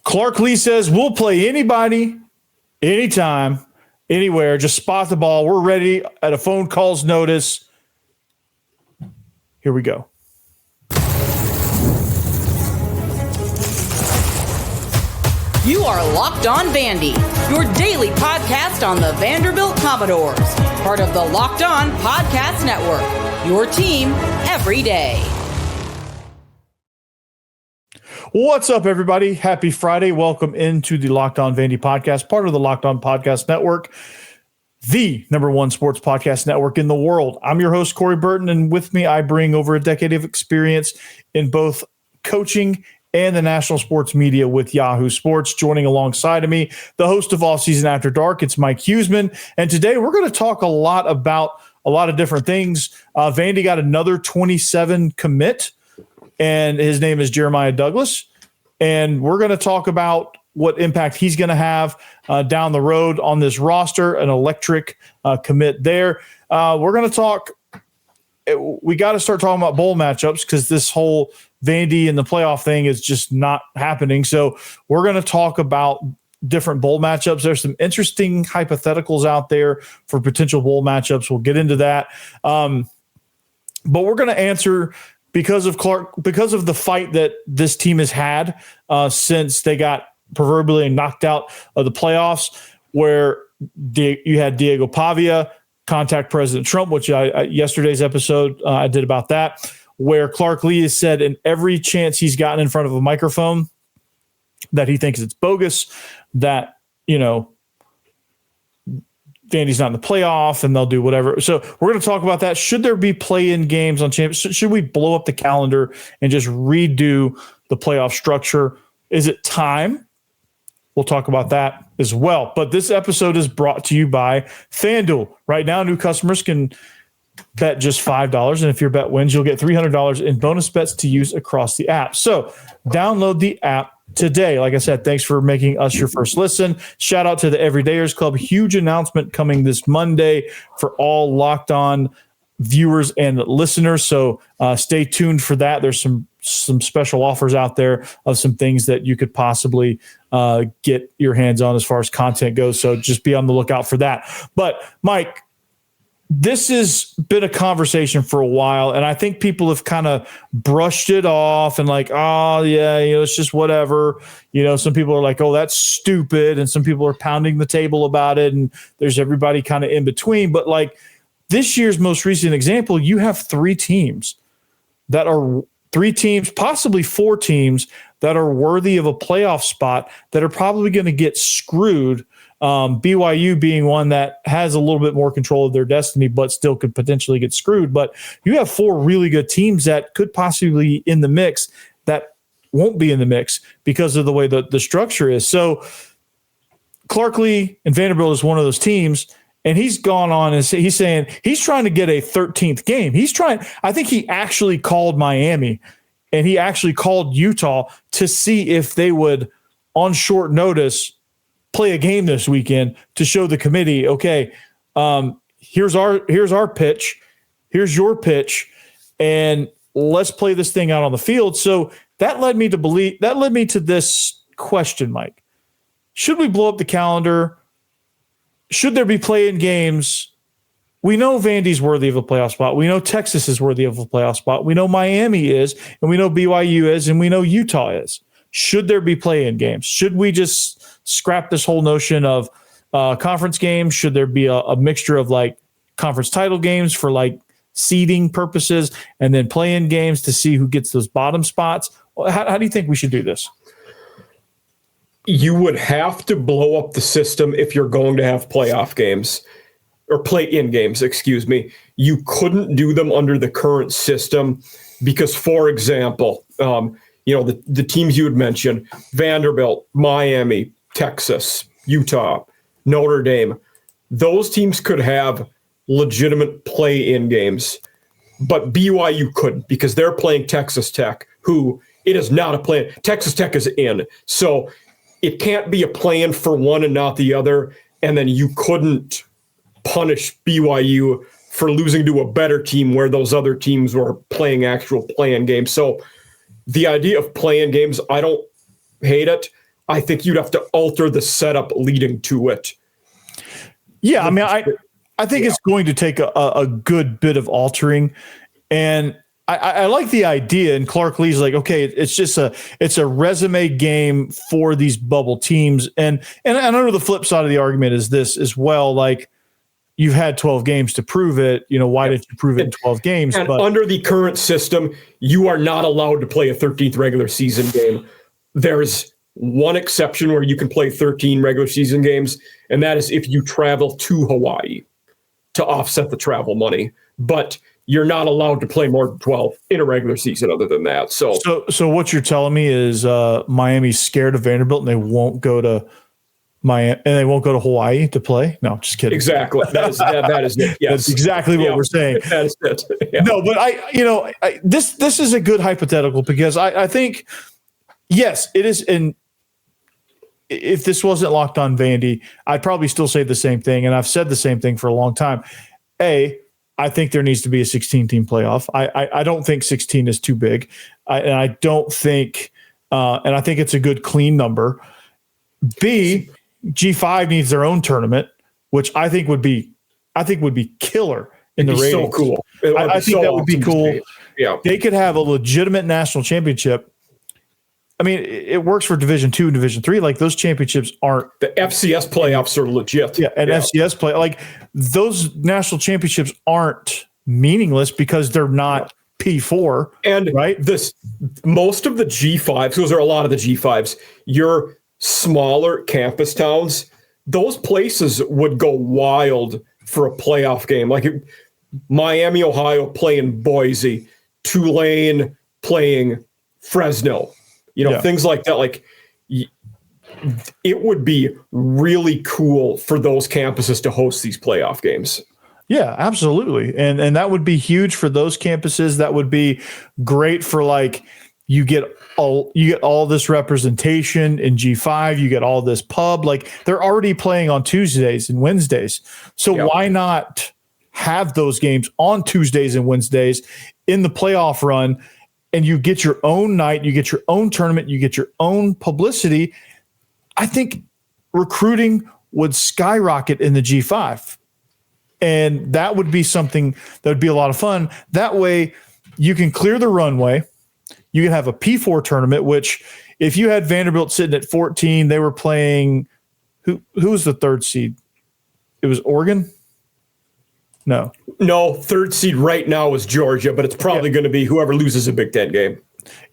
Clark Lea says we'll play anybody, anytime, anywhere. Just spot the ball. We're ready at a phone call's notice. Here we go. You are Locked On Vandy, your daily podcast on the Vanderbilt Commodores. Part of the Locked On Podcast Network, your team every day. What's up, everybody? Happy Friday. Welcome into the Locked On Vandy podcast, part of the Locked On Podcast Network, the number one sports podcast network in the world. I'm your host, Corey Burton, and with me, I bring over a decade of experience in both coaching and the national sports media with Yahoo Sports. Joining alongside of me, the host of All Season After Dark, it's Mike Huesmann. And today we're going to talk a lot about a lot of different things. Vandy got another 27 commit, and his name is Jeremiah Douglas. And we're going to talk about what impact he's going to have down the road on this roster, an electric commit there. We're going to talk. We got to start talking about bowl matchups because this whole Vandy and the playoff thing is just not happening. So we're going to talk about different bowl matchups. There's some interesting hypotheticals out there for potential bowl matchups. We'll get into that. But we're going to answer because of the fight that this team has had since they got proverbially knocked out of the playoffs, where you had Diego Pavia contact President Trump, which yesterday's episode I did about that, where Clark Lea has said in every chance he's gotten in front of a microphone that he thinks it's bogus, that, Vandy's not in the playoff and they'll do whatever. So we're going to talk about that. Should there be play-in games on champions? Should we blow up the calendar and just redo the playoff structure? Is it time? We'll talk about that as well. But this episode is brought to you by FanDuel. Right now, new customers can bet just $5. And if your bet wins, you'll get $300 in bonus bets to use across the app. So download the app today. Like I said, thanks for making us your first listen. Shout out to the Everydayers Club. Huge announcement coming this Monday for all Locked On viewers and listeners. So stay tuned for that. There's some special offers out there of some things that you could possibly get your hands on as far as content goes. So just be on the lookout for that. But Mike, this has been a conversation for a while, and I think people have kind of brushed it off and like, oh, yeah, it's just whatever. Some people are like, oh, that's stupid, and some people are pounding the table about it, and there's everybody kind of in between. But like this year's most recent example, you have three teams, possibly four teams that are worthy of a playoff spot that are probably going to get screwed. BYU being one that has a little bit more control of their destiny, but still could potentially get screwed. But you have four really good teams that could possibly be in the mix that won't be in the mix because of the way the structure is. So Clark Lea and Vanderbilt is one of those teams, and he's gone on and he's saying he's trying to get a 13th game. I think he actually called Miami and he actually called Utah to see if they would, on short notice, play a game this weekend to show the committee, okay, here's our pitch, here's your pitch, and let's play this thing out on the field. So that led me to this question, Mike. Should we blow up the calendar? Should there be play-in games? We know Vandy's worthy of a playoff spot. We know Texas is worthy of a playoff spot. We know Miami is, and we know BYU is, and we know Utah is. Should there be play-in games? Should we just scrap this whole notion of conference games? Should there be a mixture of like conference title games for like seeding purposes and then play-in games to see who gets those bottom spots? How do you think we should do this? You would have to blow up the system if you're going to have playoff games or play-in games, excuse me. You couldn't do them under the current system because, for example, the teams you had mentioned, Vanderbilt, Miami, Texas, Utah, Notre Dame, those teams could have legitimate play-in games, but BYU couldn't because they're playing Texas Tech, who it is not a play-in. Texas Tech is in. So it can't be a play-in for one and not the other, and then you couldn't punish BYU for losing to a better team where those other teams were playing actual play-in games. So the idea of play-in games, I don't hate it. I think you'd have to alter the setup leading to it. Yeah, I mean, I think it's going to take a good bit of altering, and I like the idea. And Clark Lea's like, okay, it's a resume game for these bubble teams, and I know the flip side of the argument is this as well. Like, you've had 12 games to prove it. Why didn't you prove it in 12 games? And but under the current system, you are not allowed to play a 13th regular season game. There's one exception where you can play 13 regular season games, and that is if you travel to Hawaii to offset the travel money. But you're not allowed to play more than 12 in a regular season other than that. So what you're telling me is Miami's scared of Vanderbilt and they won't go to Miami and they won't go to Hawaii to play? No, just kidding. Exactly. That is it. Yes. That's exactly what we're saying. That is it. Yeah. No, but this is a good hypothetical because I think, yes, it is. And if this wasn't Locked On Vandy, I'd probably still say the same thing. And I've said the same thing for a long time. I think there needs to be a 16-team playoff. I don't think 16 is too big. I don't think, and I think it's a good clean number. B, G5 needs their own tournament, which I think would be killer in the ratings. So cool. I think that would be cool. Yeah, they could have a legitimate national championship. I mean, it works for Division II and Division III. Like, those championships aren't. The FCS playoffs are legit. Yeah, and FCS play, like, those national championships aren't meaningless because they're not P4. And right, most of the G5s, because there are a lot of the G5s, your smaller campus towns, those places would go wild for a playoff game. Like Miami, Ohio playing Boise, Tulane playing Fresno. Things like that. Like, it would be really cool for those campuses to host these playoff games. Yeah, absolutely. And that would be huge for those campuses. That would be great for, like, you get all this representation in G5, you get all this pub. Like, they're already playing on Tuesdays and Wednesdays. So why not have those games on Tuesdays and Wednesdays in the playoff run? And you get your own night, you get your own tournament, you get your own publicity. I think recruiting would skyrocket in the G5. And that would be something that would be a lot of fun. That way you can clear the runway. You can have a P4 tournament, which if you had Vanderbilt sitting at 14, they were playing who was the third seed? It was Oregon? No, third seed right now is Georgia, but it's probably going to be whoever loses a Big Ten game.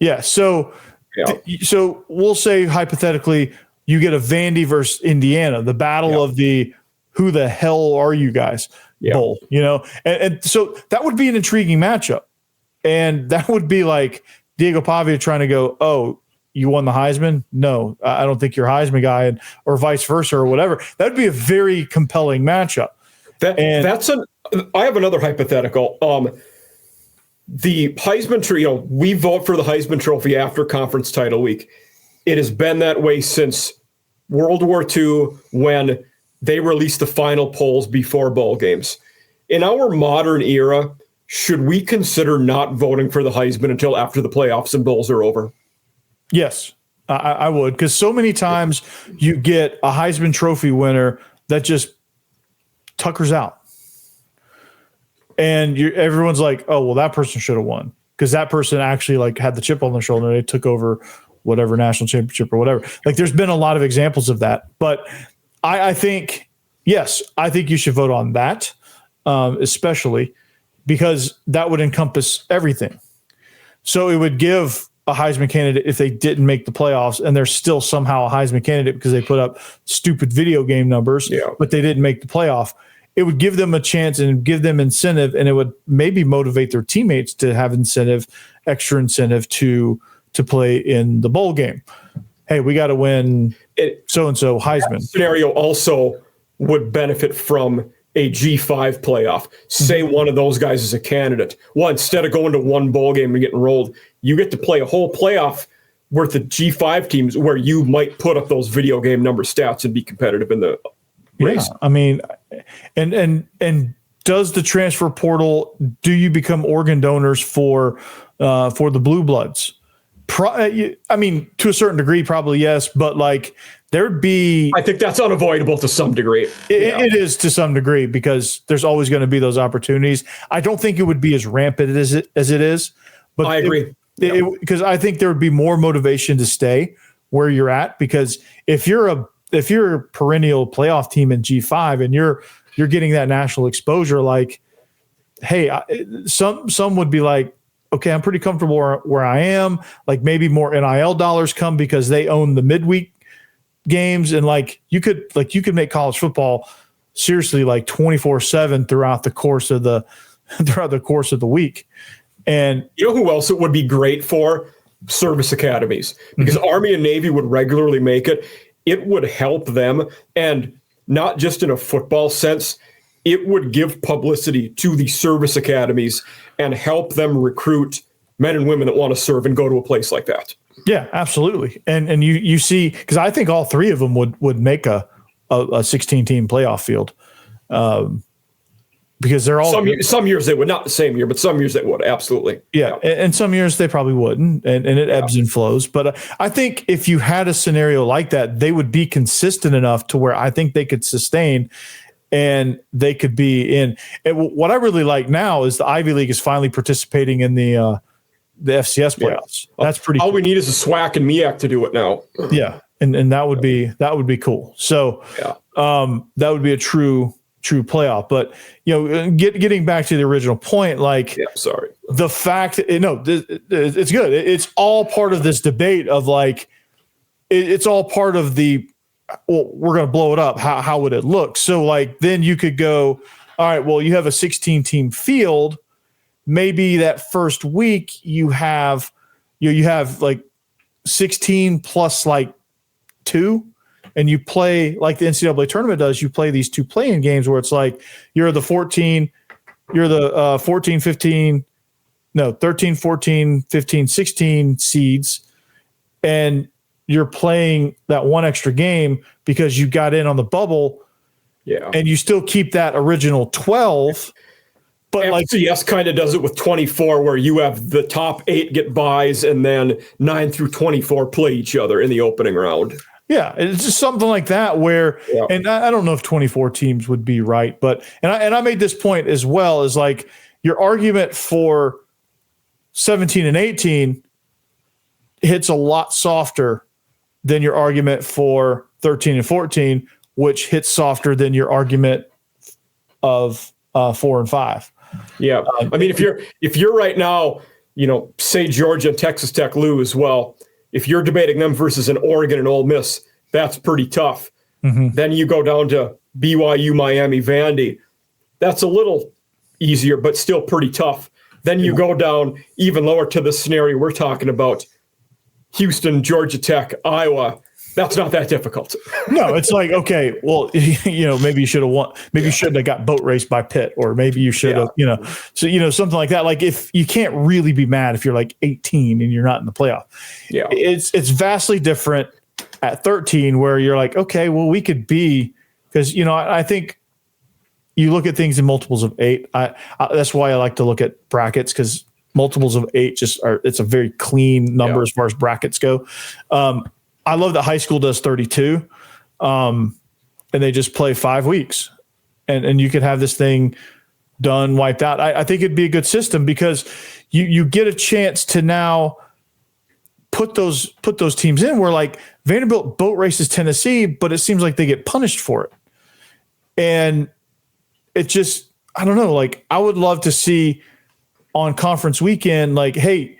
Yeah, so we'll say hypothetically you get a Vandy versus Indiana, the battle of the who the hell are you guys bowl, and so that would be an intriguing matchup, and that would be like Diego Pavia trying to go, oh, you won the Heisman? No, I don't think you're a Heisman guy, or vice versa or whatever. That would be a very compelling matchup. I have another hypothetical. The Heisman Trophy, we vote for the Heisman Trophy after conference title week. It has been that way since World War II, when they released the final polls before bowl games. In our modern era, should we consider not voting for the Heisman until after the playoffs and bowls are over? Yes, I would, because so many times you get a Heisman Trophy winner that just tuckers out. And everyone's like, oh, well, that person should have won because that person actually, like, had the chip on their shoulder. They took over whatever national championship or whatever. Like, there's been a lot of examples of that. But I think, yes, I think you should vote on that, especially because that would encompass everything. So it would give a Heisman candidate if they didn't make the playoffs and they're still somehow a Heisman candidate because they put up stupid video game numbers, but they didn't make the playoff. It would give them a chance and give them incentive, and it would maybe motivate their teammates to have extra incentive to play in the bowl game. Hey, we got to win so-and-so Heisman. Scenario also would benefit from a G5 playoff. Say one of those guys is a candidate. Well, instead of going to one bowl game and getting rolled, you get to play a whole playoff worth of G5 teams where you might put up those video game number stats and be competitive in the race. Yeah, I mean, and does the transfer portal, do you become organ donors for the Blue Bloods? I mean, to a certain degree, probably yes, but like there'd be. I think that's unavoidable to some degree. It is to some degree because there's always going to be those opportunities. I don't think it would be as rampant as it is, but I agree because I think there would be more motivation to stay where you're at because if you're a perennial playoff team in G5 and you're getting that national exposure, like, hey, some would be like, okay, I'm pretty comfortable where I am. Like maybe more NIL dollars come because they own the midweek games, and like you could make college football seriously like 24/7 throughout the course of the week. And you know who else it would be great for? Service academies, because Army and Navy would regularly make it. It would help them, and not just in a football sense. It would give publicity to the service academies and help them recruit men and women that want to serve and go to a place like that. Yeah, absolutely. And you see, because I think all three of them would make a 16-team playoff field because they're all some years they would, not the same year, but some years they would, absolutely. Yeah, and some years they probably wouldn't, and it ebbs and flows. But I think if you had a scenario like that, they would be consistent enough to where I think they could sustain. And they could be in. And what I really like now is the Ivy League is finally participating in the FCS playoffs. Yeah. That's pretty. All cool. We need is a SWAC and MEAC to do it now. Yeah, and that would be cool. So that would be a true playoff. But getting back to the original point, like the fact it's good. It's all part of this debate of like it's all part of the. Well, we're going to blow it up. How would it look? So like, then you could go, all right, well, you have a 16-team field. Maybe that first week you have like 16 plus like 2, and you play like the NCAA tournament does. You play these 2 play-in games where it's like you're the 13, 14, 15, 16 seeds, and you're playing that one extra game because you got in on the bubble, and you still keep that original 12. But FCS kind of does it with 24, where you have the top 8 get buys, and then 9 through 24 play each other in the opening round. Yeah, it's just something like that where, and I don't know if 24 teams would be right, but and I made this point as well, is like your argument for 17 and 18 hits a lot softer than your argument for 13 and 14, which hits softer than your argument of 4 and 5. Yeah. I mean, if you're right now, say Georgia and Texas Tech lose, well, if you're debating them versus an Oregon and Ole Miss, that's pretty tough. Mm-hmm. Then you go down to BYU, Miami, Vandy. That's a little easier, but still pretty tough. Then you go down even lower to the scenario we're talking about, Houston, Georgia Tech, Iowa. That's not that difficult. No, it's like, okay, well, maybe you should have won. Maybe you shouldn't have got boat raced by Pitt, or maybe you should have, something like that. Like if you can't really be mad if you're like 18 and you're not in the playoff. Yeah, it's vastly different at 13 where you're like, okay, well, we could be, because I think you look at things in multiples of 8. That's why I like to look at brackets, because multiples of 8 it's a very clean number as far as brackets go. I love that high school does 32, and they just play 5 weeks, and you could have this thing done, wiped out. I think it'd be a good system because you get a chance to now put those teams in where like Vanderbilt boat races Tennessee, but it seems like they get punished for it. And it just, I don't know, like I would love to see on conference weekend, like, hey,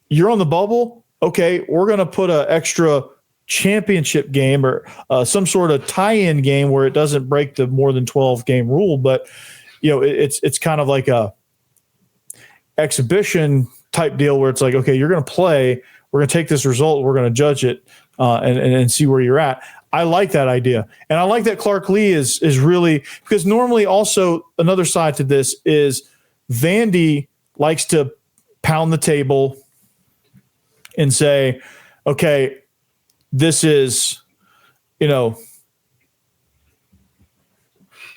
you're on the bubble. Okay, we're going to put an extra championship game or some sort of tie-in game where it doesn't break the more than 12 game rule, but it's kind of like a exhibition type deal where it's like, okay, you're going to play, we're going to take this result, we're going to judge it and see where you're at. I like that idea. And I like that Clark Lea is really, because normally also another side to this is Vandy likes to pound the table and say, okay, this is,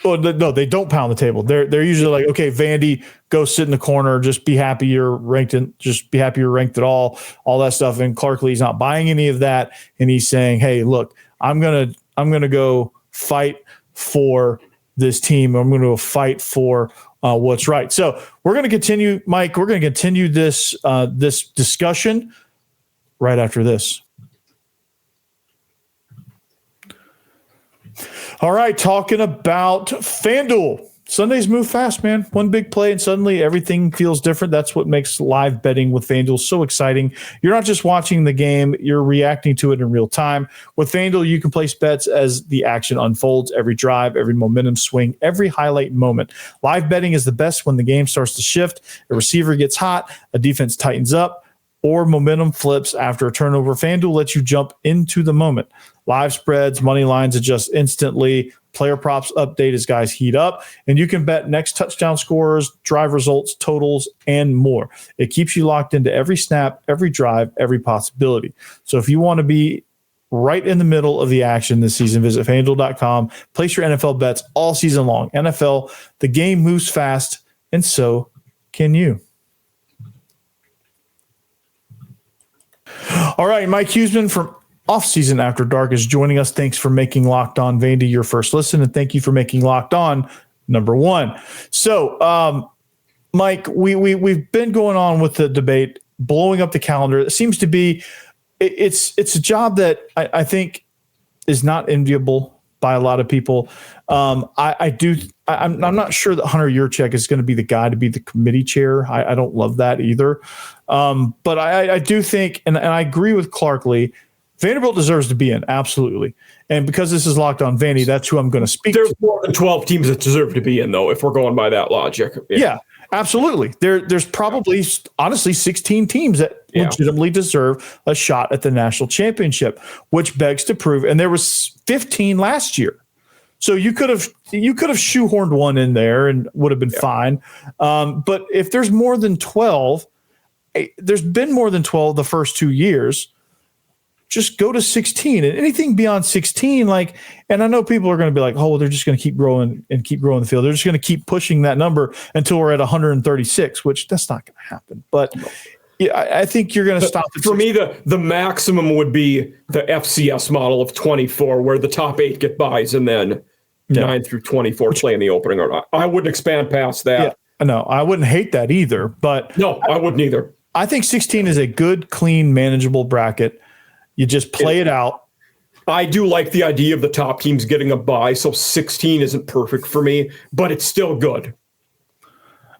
Well, no, they don't pound the table. They're usually like, okay, Vandy, go sit in the corner. Just be happy you're ranked at all that stuff. And Clark Lea's not buying any of that, and he's saying, hey, look, I'm gonna go fight for this team. I'm going to fight for what's right. So we're going to continue, Mike. We're going to continue this this discussion right after this. All right, talking about FanDuel. Sundays move fast, man. One big play and suddenly everything feels different. That's what makes live betting with FanDuel so exciting. You're not just watching the game, you're reacting to it in real time. With FanDuel, you can place bets as the action unfolds, every drive, every momentum swing, every highlight moment. Live betting is the best when the game starts to shift, a receiver gets hot, a defense tightens up, or momentum flips after a turnover. FanDuel lets you jump into the moment. Live spreads, money lines adjust instantly. Player props update as guys heat up. And you can bet next touchdown scorers, drive results, totals, and more. It keeps you locked into every snap, every drive, every possibility. So if you want to be right in the middle of the action this season, visit FanDuel.com. Place your NFL bets all season long. NFL, the game moves fast, and so can you. All right, Mike Huesmann from Offseason After Dark is joining us. Thanks for making Locked On Vandy your first listen, and thank you for making Locked On number one. So, Mike, we've been going on with the debate, blowing up the calendar. It seems to be it's a job that I think is not enviable by a lot of people. I'm not sure that Hunter Yurchek is going to be the guy to be the committee chair. I don't love that either. But I do think, and I agree with Clark Lea, Vanderbilt deserves to be in, absolutely. And because this is Locked On Vandy, that's who I'm going to speak There's to. more than 12 teams that deserve to be in, though, if we're going by that logic. Yeah, absolutely. There's probably, honestly, 16 teams that legitimately deserve a shot at the national championship, which begs to prove, and there was 15 last year. So you could have shoehorned one in there and would have been fine. But if there's more than 12, there's been more than 12 the first 2 years. Just go to 16, and anything beyond 16, and I know people are going to be like, oh, well, they're just going to keep growing and keep growing the field. They're just going to keep pushing that number until we're at 136, which that's not going to happen. But yeah, I think you're going to stop. For me, the maximum would be the FCS model of 24, where the top 8 get buys and then 9 through 24 play in the opening. Or I wouldn't expand past that. Yeah, no, I wouldn't hate that either. But no, I wouldn't either. I think 16 is a good, clean, manageable bracket. You just play it out. I do like the idea of the top teams getting a bye, so 16 isn't perfect for me, but it's still good.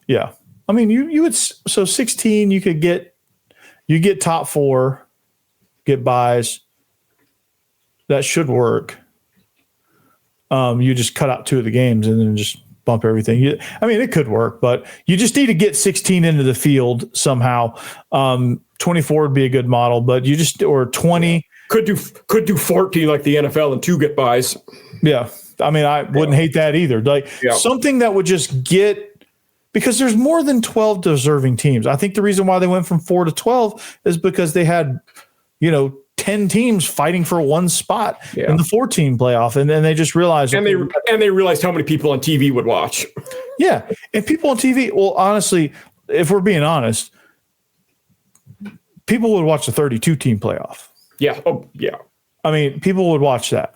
Yeah. I mean, you would, so 16, you get top 4, get buys. That should work. You just cut out 2 of the games and then just bump everything. It could work, but you just need to get 16 into the field somehow. 24 would be a good model, but or 20 could do 14 like the NFL and 2 get buys. Yeah. I wouldn't hate that either. Something that would just get, because there's more than 12 deserving teams. I think the reason why they went from 4 to 12 is because they had, 10 teams fighting for one spot in the 14 playoff. And then they just realized. And they realized how many people on TV would watch. Yeah. And people on TV, well, honestly, if we're being honest, people would watch the 32-team playoff. Yeah. Oh, yeah. People would watch that.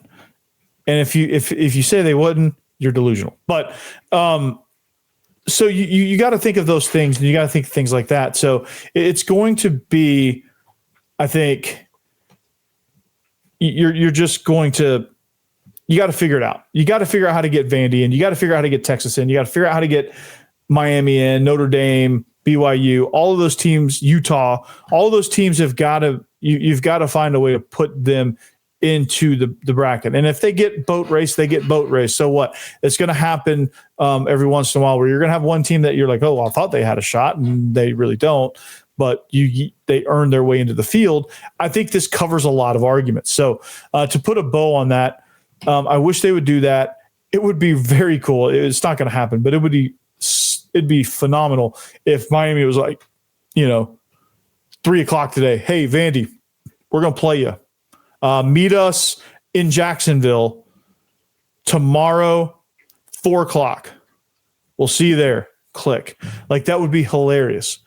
And if you say they wouldn't, you're delusional. But so you got to think of those things, and you got to think of things like that. So it's going to be, I think, you're just going to, you got to figure it out. You got to figure out how to get Vandy in. You got to figure out how to get Texas in. You got to figure out how to get Miami in, Notre Dame, BYU, all of those teams, Utah, all of those teams have got to, you've got to find a way to put them into the bracket. And if they get boat race, they get boat race. So what? It's going to happen every once in a while where you're going to have one team that you're like, oh, well, I thought they had a shot, and they really don't. But they earn their way into the field. I think this covers a lot of arguments. So to put a bow on that, I wish they would do that. It would be very cool. It's not going to happen, but it'd be phenomenal if Miami was like, 3:00 today. Hey, Vandy, we're going to play you. Meet us in Jacksonville tomorrow, 4:00. We'll see you there. Click. Like, that would be hilarious.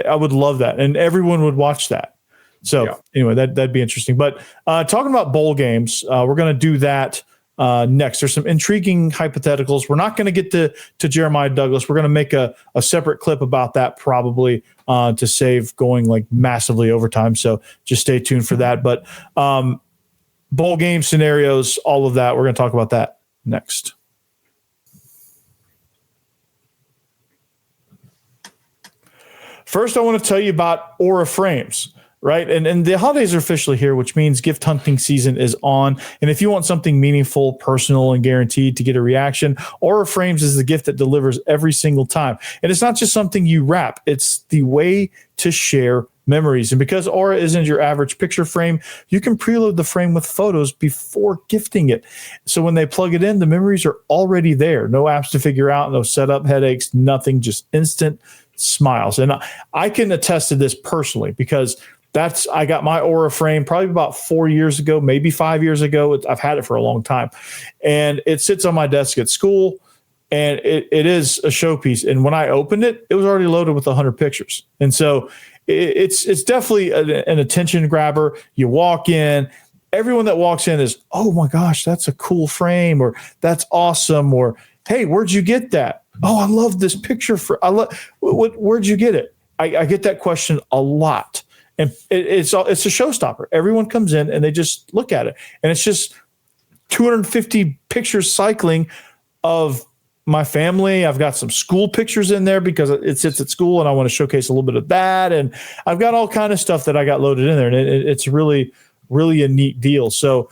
I would love that. And everyone would watch that. So anyway, that'd be interesting. But talking about bowl games, we're going to do that next. There's some intriguing hypotheticals. We're not going to get to Jeremiah Douglas. We're going to make a separate clip about that probably to save going like massively overtime. So just stay tuned for that. But bowl game scenarios, all of that, we're going to talk about that next. First, I want to tell you about Aura Frames. Right. And the holidays are officially here, which means gift hunting season is on. And if you want something meaningful, personal, and guaranteed to get a reaction, Aura Frames is the gift that delivers every single time. And it's not just something you wrap. It's the way to share memories. And because Aura isn't your average picture frame, you can preload the frame with photos before gifting it. So when they plug it in, the memories are already there. No apps to figure out, no setup headaches, nothing, just instant smiles. And I can attest to this personally because I got my Aura frame probably about 4 years ago, maybe 5 years ago. I've had it for a long time. And it sits on my desk at school, and it is a showpiece. And when I opened it, it was already loaded with 100 pictures. And so it's definitely an attention grabber. You walk in, everyone that walks in is, oh my gosh, that's a cool frame, or that's awesome, or hey, where'd you get that? Oh, I love this picture. Where'd you get it? I get that question a lot. And it's a showstopper. Everyone comes in and they just look at it. And it's just 250 pictures cycling of my family. I've got some school pictures in there because it sits at school and I want to showcase a little bit of that. And I've got all kind of stuff that I got loaded in there. And it's really, really a neat deal. So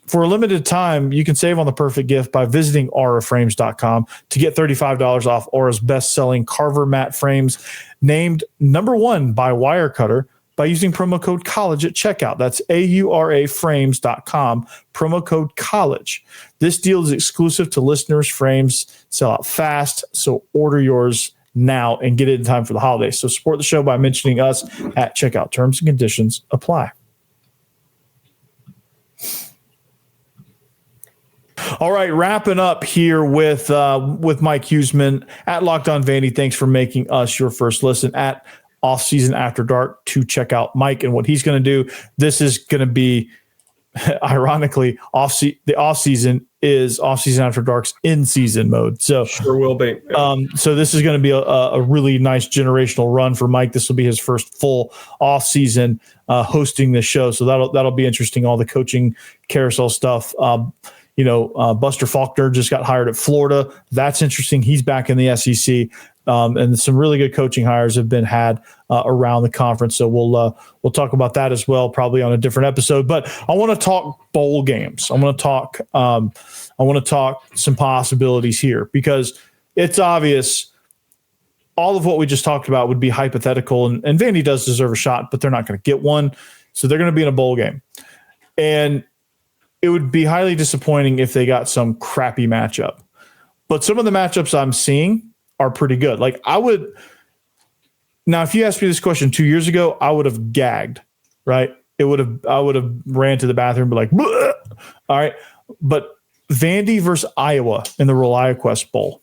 for a limited time, you can save on the perfect gift by visiting auraframes.com to get $35 off Aura's best-selling Carver mat frames, named #1 by Wirecutter, by using promo code COLLEGE at checkout. That's auraframes.com, promo code COLLEGE. This deal is exclusive to listeners. Frames sell out fast, so order yours now and get it in time for the holidays. So support the show by mentioning us at checkout. Terms and conditions apply. All right, wrapping up here with Mike Huesmann at Locked On Vandy. Thanks for making us your first listen at Offseason After Dark to check out Mike and what he's going to do. This is going to be, ironically, the offseason is Offseason After Dark's in-season mode. So sure will be. So this is going to be a really nice generational run for Mike. This will be his first full offseason hosting this show. So that'll be interesting. All the coaching carousel stuff. Buster Faulkner just got hired at Florida. That's interesting. He's back in the SEC. And some really good coaching hires have been had around the conference. So we'll talk about that as well, probably on a different episode. But I want to talk bowl games. I want to talk some possibilities here because it's obvious all of what we just talked about would be hypothetical, and Vandy does deserve a shot, but they're not going to get one. So they're going to be in a bowl game. And it would be highly disappointing if they got some crappy matchup. But some of the matchups I'm seeing are pretty good. Like now, if you asked me this question 2 years ago, I would have gagged, right? I would have ran to the bathroom and be like, bleh! All right. But Vandy versus Iowa in the ReliaQuest Bowl.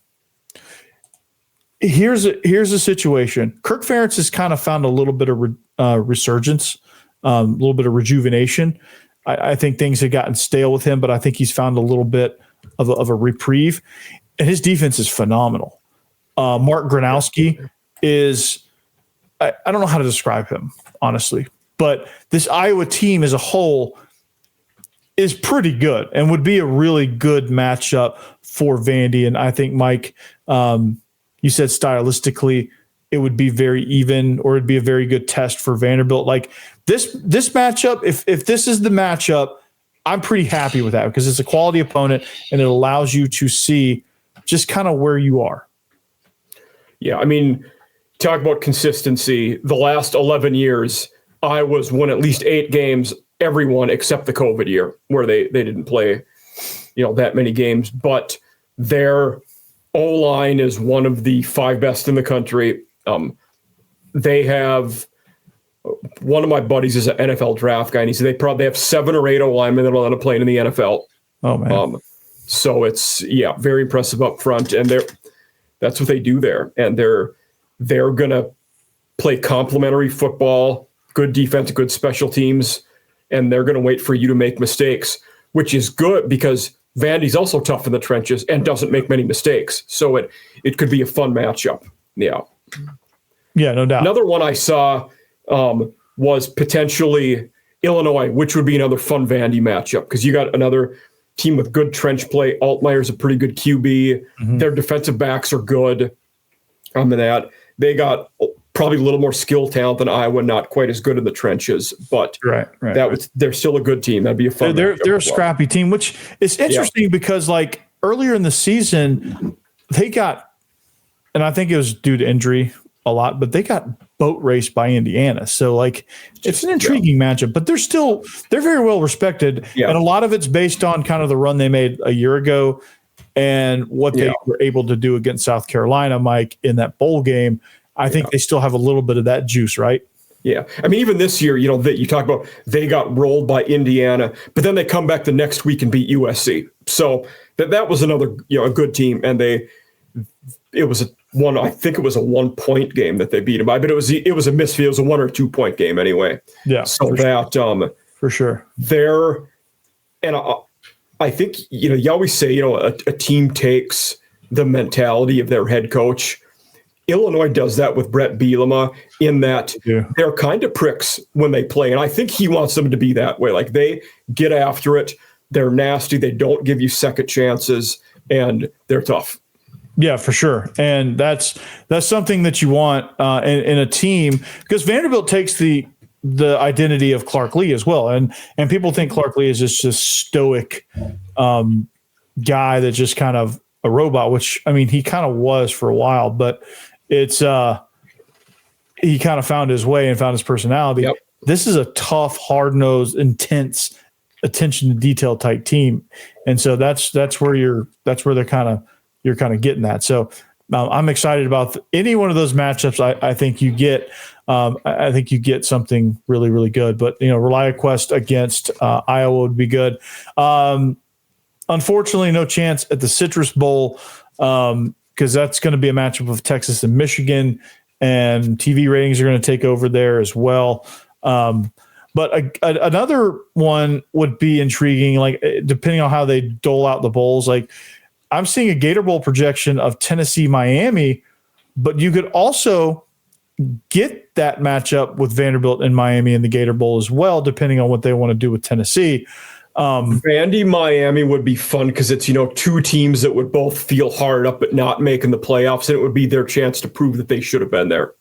Here's a situation. Kirk Ferentz has kind of found a little bit of resurgence, a little bit of rejuvenation. I think things had gotten stale with him, but I think he's found a little bit of a reprieve. And his defense is phenomenal. Mark Gronowski is I don't know how to describe him, honestly. But this Iowa team as a whole is pretty good and would be a really good matchup for Vandy. And I think, Mike, you said stylistically it would be very even, or it'd be a very good test for Vanderbilt. Like this matchup, if this is the matchup, I'm pretty happy with that because it's a quality opponent and it allows you to see just kind of where you are. Yeah, I mean, talk about consistency. The last 11 years, Iowa's won at least 8 games, everyone except the COVID year where they didn't play, that many games. But their O-line is one of the 5 best in the country. They have one of my buddies is an NFL draft guy, and he said they probably have 7 or 8 O linemen that are allowed to play in the NFL. Oh man! So it's very impressive up front, and that's what they do there, and they're gonna play complementary football, good defense, good special teams, and they're gonna wait for you to make mistakes, which is good because Vandy's also tough in the trenches and doesn't make many mistakes. So it could be a fun matchup. Yeah. Yeah, no doubt. Another one I saw was potentially Illinois, which would be another fun Vandy matchup because you got another team with good trench play. Altmaier's a pretty good QB. Their defensive backs are good. They got probably a little more skill talent than Iowa, not quite as good in the trenches, but they're still a good team. That'd be a fun. They're a scrappy team, which is interesting because like earlier in the season they got, and I think it was due to injury a lot, but they got boat raced by Indiana. So like it's an intriguing matchup, but they're very well respected. Yeah. And a lot of it's based on kind of the run they made a year ago and what they were able to do against South Carolina, Mike, in that bowl game. I think they still have a little bit of that juice, right? Yeah. I mean, even this year, that you talk about, they got rolled by Indiana, but then they come back the next week and beat USC. So that was another, a good team. And I think it was a 1-point game that they beat them by, but it was a misfield. It was a 1 or 2 point game anyway. Yeah. So for sure. I think, you always say, a team takes the mentality of their head coach. Illinois does that with Brett Bielema in that they're kind of pricks when they play. And I think he wants them to be that way. Like they get after it. They're nasty. They don't give you second chances and they're tough. Yeah, for sure. And that's something that you want in a team because Vanderbilt takes the identity of Clark Lea as well. And people think Clark Lea is just this stoic guy that's just kind of a robot, which, I mean, he kind of was for a while, but it's he kind of found his way and found his personality. Yep. This is a tough, hard-nosed, intense, attention to detail type team, and so that's where you're kind of getting that. So I'm excited about any one of those matchups. I think you get I think you get something really, really good. But ReliaQuest against Iowa would be good. Unfortunately, no chance at the Citrus Bowl. Because that's going to be a matchup of Texas and Michigan, and TV ratings are going to take over there as well. But another one would be intriguing, like depending on how they dole out the bowls. Like I'm seeing a Gator Bowl projection of Tennessee, Miami, but you could also get that matchup with Vanderbilt and Miami in the Gator Bowl as well, depending on what they want to do with Tennessee. Vandy, Miami would be fun because it's, two teams that would both feel hard up at not making the playoffs, and it would be their chance to prove that they should have been there.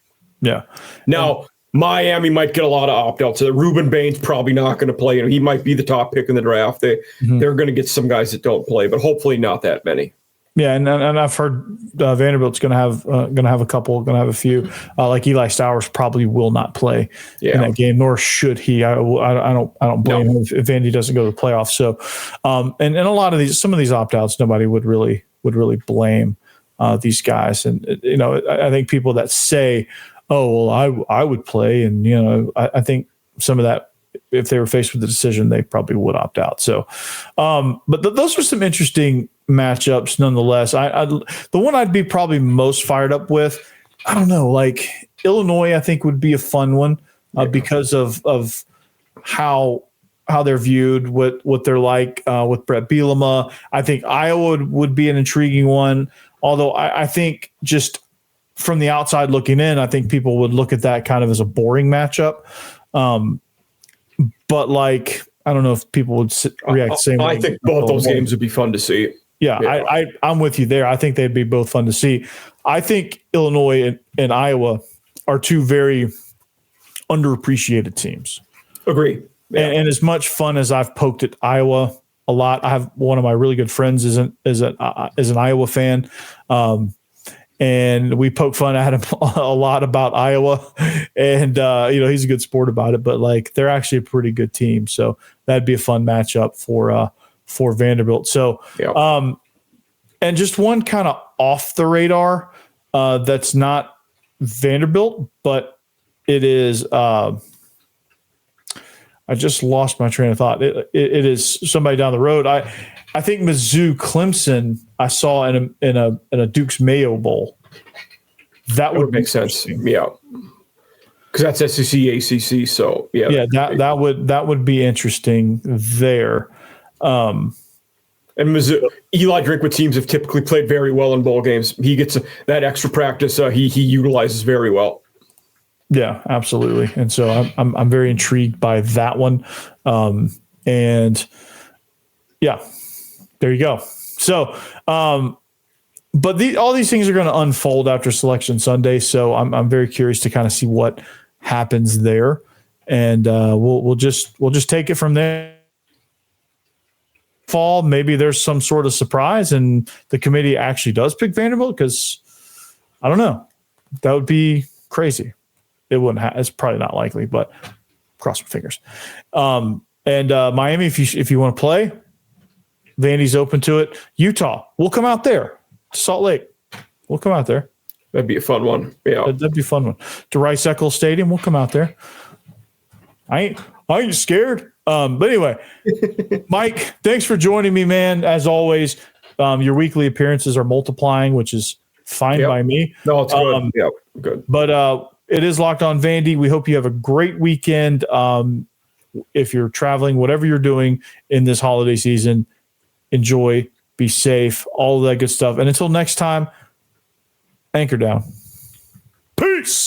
Yeah. Now, Miami might get a lot of opt-outs. Ruben Bain's probably not going to play. He might be the top pick in the draft. They're going to get some guys that don't play, but hopefully not that many. Yeah, and I've heard Vanderbilt's going to have a couple, going to have a few. Like Eli Stowers probably will not play in that game, nor should he. I don't blame him if Vandy doesn't go to the playoffs. So, and a lot of some of these opt outs, nobody would really blame these guys. And I think people that say, "Oh, well, I would play," and I think some of that, if they were faced with the decision, they probably would opt out. So, but those are some interesting matchups nonetheless. The one I'd be probably most fired up with, I don't know, like Illinois, I think would be a fun one because of how they're viewed, what they're like with Brett Bielema. I think Iowa would be an intriguing one, although I think just from the outside looking in, I think people would look at that kind of as a boring matchup. But like, I don't know if people would react the same way. I think both those games would be fun to see. Yeah, I'm with you there. I think they'd be both fun to see. I think Illinois and Iowa are two very underappreciated teams. Agree. Yeah. And as much fun as I've poked at Iowa a lot, I have one of my really good friends is an Iowa fan. And we poke fun at him a lot about Iowa, and he's a good sport about it. But like, they're actually a pretty good team, so that'd be a fun matchup for Vanderbilt. So, and just one kind of off the radar that's not Vanderbilt, but it is I just lost my train of thought. It is somebody down the road. I think Mizzou Clemson I saw in a Duke's Mayo Bowl. That would make sense. Yeah. Because that's SEC, ACC. So yeah, that would be interesting there. And Mizzou, Eli Drinkwitz teams have typically played very well in bowl games. He gets that extra practice. He utilizes very well. Yeah, absolutely. And so I'm very intrigued by that one. And yeah, there you go. So, but all these things are going to unfold after Selection Sunday. So I'm very curious to kind of see what happens there, and we'll just take it from there. Fall, maybe there's some sort of surprise, and the committee actually does pick Vanderbilt, because I don't know, that would be crazy. It wouldn't. It's probably not likely, but cross my fingers. And Miami, if you want to play, Vandy's open to it. Utah, we'll come out there. Salt Lake, we'll come out there. That'd be a fun one. Yeah, that'd be a fun one. To Rice-Eccles Stadium, we'll come out there. I ain't scared. But anyway, Mike, thanks for joining me, man. As always, your weekly appearances are multiplying, which is fine by me. No, it's good. Yeah, good. But it is Locked On Vandy. We hope you have a great weekend. If you're traveling, whatever you're doing in this holiday season, enjoy, be safe, all of that good stuff. And until next time, anchor down. Peace.